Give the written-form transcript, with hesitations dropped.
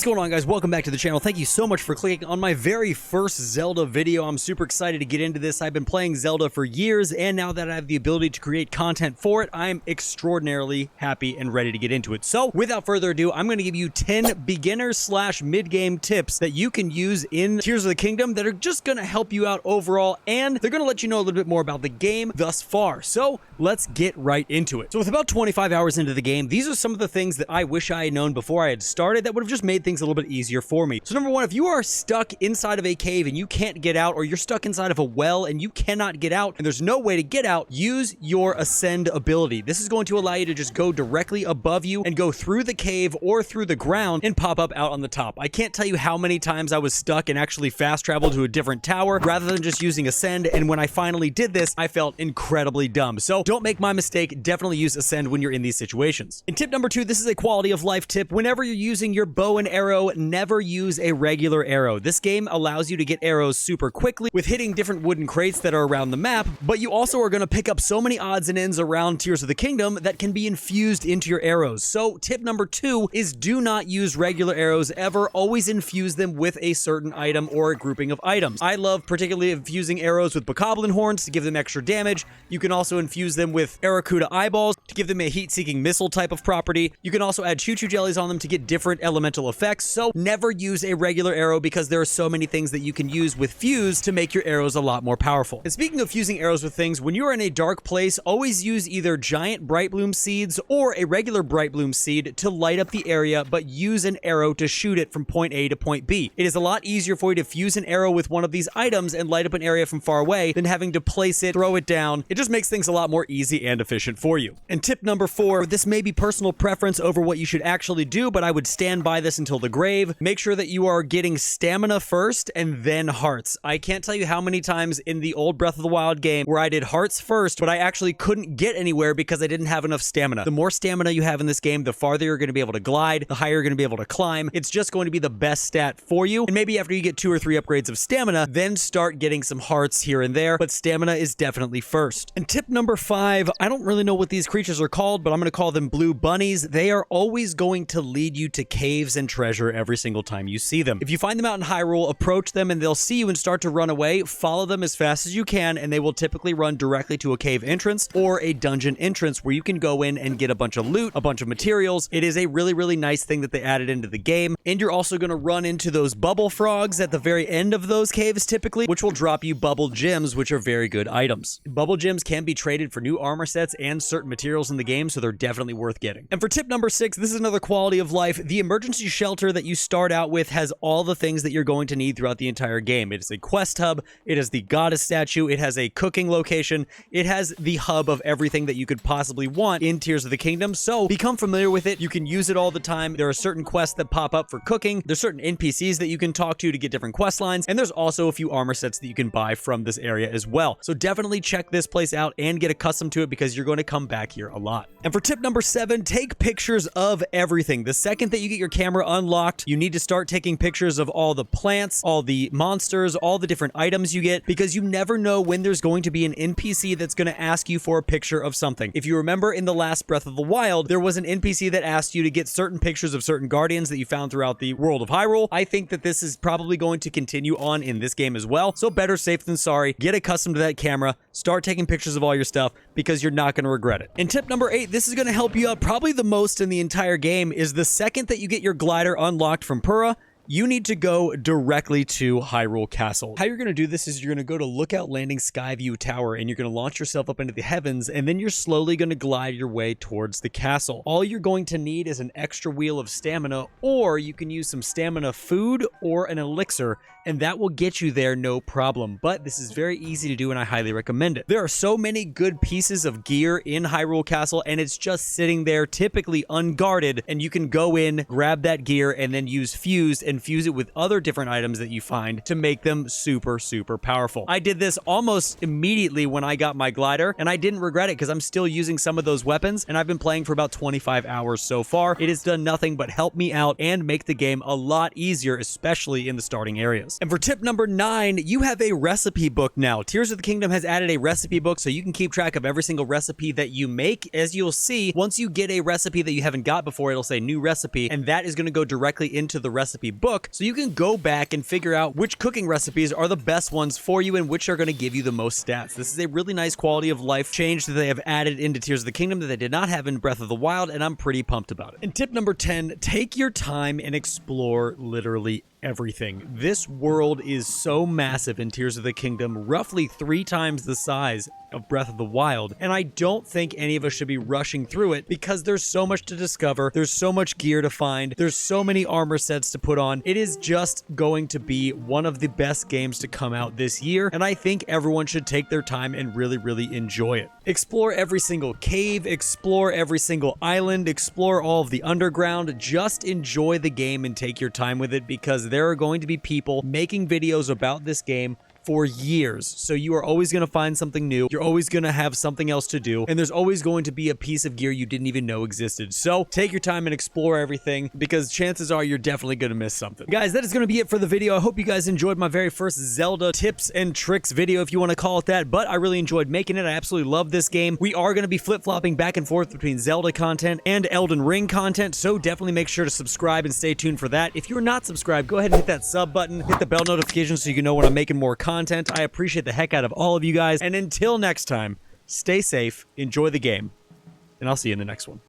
What's going on, guys? Welcome back to the channel. Thank you so much for clicking on my very first Zelda video. I'm super excited to get into this. I've been playing Zelda for years, and now that I have the ability to create content for it, I'm extraordinarily happy and ready to get into it. So without further ado, I'm going to give you 10 beginner slash mid-game tips that you can use in Tears of the Kingdom that are just going to help you out overall, and they're going to let you know a little bit more about the game thus far. So let's get right into it. So with about 25 hours into the game, these are some of the things that I wish I had known before I had started that would have just made things a little bit easier for me. So number one, if you are stuck inside of a cave and you can't get out, or you're stuck inside of a well and you cannot get out and there's no way to get out, use your ascend ability. This is going to allow you to just go directly above you and go through the cave or through the ground and pop up out on the top. I can't tell you how many times I was stuck and actually fast traveled to a different tower rather than just using ascend, and when I finally did this, I felt incredibly dumb. So don't make my mistake. Definitely use ascend when you're in these situations. And tip number two, this is a quality of life tip. Whenever you're using your bow and arrow, never use a regular arrow. This game allows you to get arrows super quickly with hitting different wooden crates that are around the map, but you also are going to pick up so many odds and ends around Tears of the Kingdom that can be infused into your arrows. So tip number two is do not use regular arrows ever. Always infuse them with a certain item or a grouping of items. I love particularly infusing arrows with bokoblin horns to give them extra damage. You can also infuse them with Aracuda eyeballs to give them a heat-seeking missile type of property. You can also add choo-choo jellies on them to get different elemental effects. So never use a regular arrow because there are so many things that you can use with fuse to make your arrows a lot more powerful. And speaking of fusing arrows with things, when you are in a dark place, always use either giant bright bloom seeds or a regular bright bloom seed to light up the area, but use an arrow to shoot it from point A to point B. It is a lot easier for you to fuse an arrow with one of these items and light up an area from far away than having to place it, throw it down. It just makes things a lot more easy and efficient for you. And tip number four, this may be personal preference over what you should actually do, but I would stand by this until the grave. Make sure that you are getting stamina first and then hearts. I can't tell you how many times in the old Breath of the Wild game where I did hearts first, but I actually couldn't get anywhere because I didn't have enough stamina. The more stamina you have in this game, the farther you're going to be able to glide, the higher you're going to be able to climb. It's just going to be the best stat for you. And maybe after you get 2 or 3 upgrades of stamina, then start getting some hearts here and there, but stamina is definitely first. And tip number 5, I don't really know what these creatures are called, but I'm going to call them blue bunnies. They are always going to lead you to caves and treasure every single time you see them. If you find them out in Hyrule, approach them and they'll see you and start to run away. Follow them as fast as you can, and they will typically run directly to a cave entrance or a dungeon entrance where you can go in and get a bunch of loot, a bunch of materials. It is a really, really nice thing that they added into the game. And you're also going to run into those bubble frogs at the very end of those caves typically, which will drop you bubble gems, which are very good items. Bubble gems can be traded for new armor sets and certain materials in the game, so they're definitely worth getting. And for tip number 6, this is another quality of life. The emergency shelter that you start out with has all the things that you're going to need throughout the entire game. It is a quest hub, it has the goddess statue, it has a cooking location, it has the hub of everything that you could possibly want in Tears of the Kingdom, so become familiar with it. You can use it all the time. There are certain quests that pop up for cooking, there's certain NPCs that you can talk to get different quest lines, and there's also a few armor sets that you can buy from this area as well. So definitely check this place out and get accustomed to it because you're going to come back here a lot. And for tip number 7, take pictures of everything. The second that you get your camera unlocked, you need to start taking pictures of all the plants, all the monsters, all the different items you get, because you never know when there's going to be an NPC that's going to ask you for a picture of something. If you remember in the last Breath of the Wild, there was an NPC that asked you to get certain pictures of certain guardians that you found throughout the world of Hyrule. I think that this is probably going to continue on in this game as well, so better safe than sorry. Get accustomed to that camera, start taking pictures of all your stuff because you're not going to regret it. And tip number 8, this is going to help you out probably the most in the entire game, is the second that you get your glider unlocked from Pura, you need to go directly to Hyrule Castle. How you're going to do this is you're going to go to Lookout Landing Skyview Tower and you're going to launch yourself up into the heavens, and then you're slowly going to glide your way towards the castle. All you're going to need is an extra wheel of stamina, or you can use some stamina food or an elixir, and that will get you there no problem. But this is very easy to do and I highly recommend it. There are so many good pieces of gear in Hyrule Castle and it's just sitting there typically unguarded, and you can go in, grab that gear, and then use fuse and fuse it with other different items that you find to make them super, super powerful. I did this almost immediately when I got my glider, and I didn't regret it because I'm still using some of those weapons, and I've been playing for about 25 hours so far. It has done nothing but help me out and make the game a lot easier, especially in the starting areas. And for tip number 9, you have a recipe book now. Tears of the Kingdom has added a recipe book so you can keep track of every single recipe that you make. As you'll see, once you get a recipe that you haven't got before, it'll say new recipe, and that is going to go directly into the recipe book, so you can go back and figure out which cooking recipes are the best ones for you and which are going to give you the most stats. This is a really nice quality of life change that they have added into Tears of the Kingdom that they did not have in Breath of the Wild, and I'm pretty pumped about it. And tip number 10, take your time and explore literally everything. This world is so massive in Tears of the Kingdom, roughly 3 times the size of Breath of the Wild, and I don't think any of us should be rushing through it because there's so much to discover, there's so much gear to find, there's so many armor sets to put on. It is just going to be one of the best games to come out this year, and I think everyone should take their time and really enjoy it. Explore every single cave, explore every single island, explore all of the underground, just enjoy the game and take your time with it because there are going to be people making videos about this game for years. So you are always going to find something new. You're always going to have something else to do. And there's always going to be a piece of gear you didn't even know existed. So take your time and explore everything because chances are you're definitely going to miss something. Guys, that is going to be it for the video. I hope you guys enjoyed my very first Zelda tips and tricks video, if you want to call it that. But I really enjoyed making it. I absolutely love this game. We are going to be flip-flopping back and forth between Zelda content and Elden Ring content. So definitely make sure to subscribe and stay tuned for that. If you're not subscribed, go ahead and hit that sub button. Hit the bell notification so you can know when I'm making more content. I appreciate the heck out of all of you guys. And until next time, stay safe, enjoy the game, and I'll see you in the next one.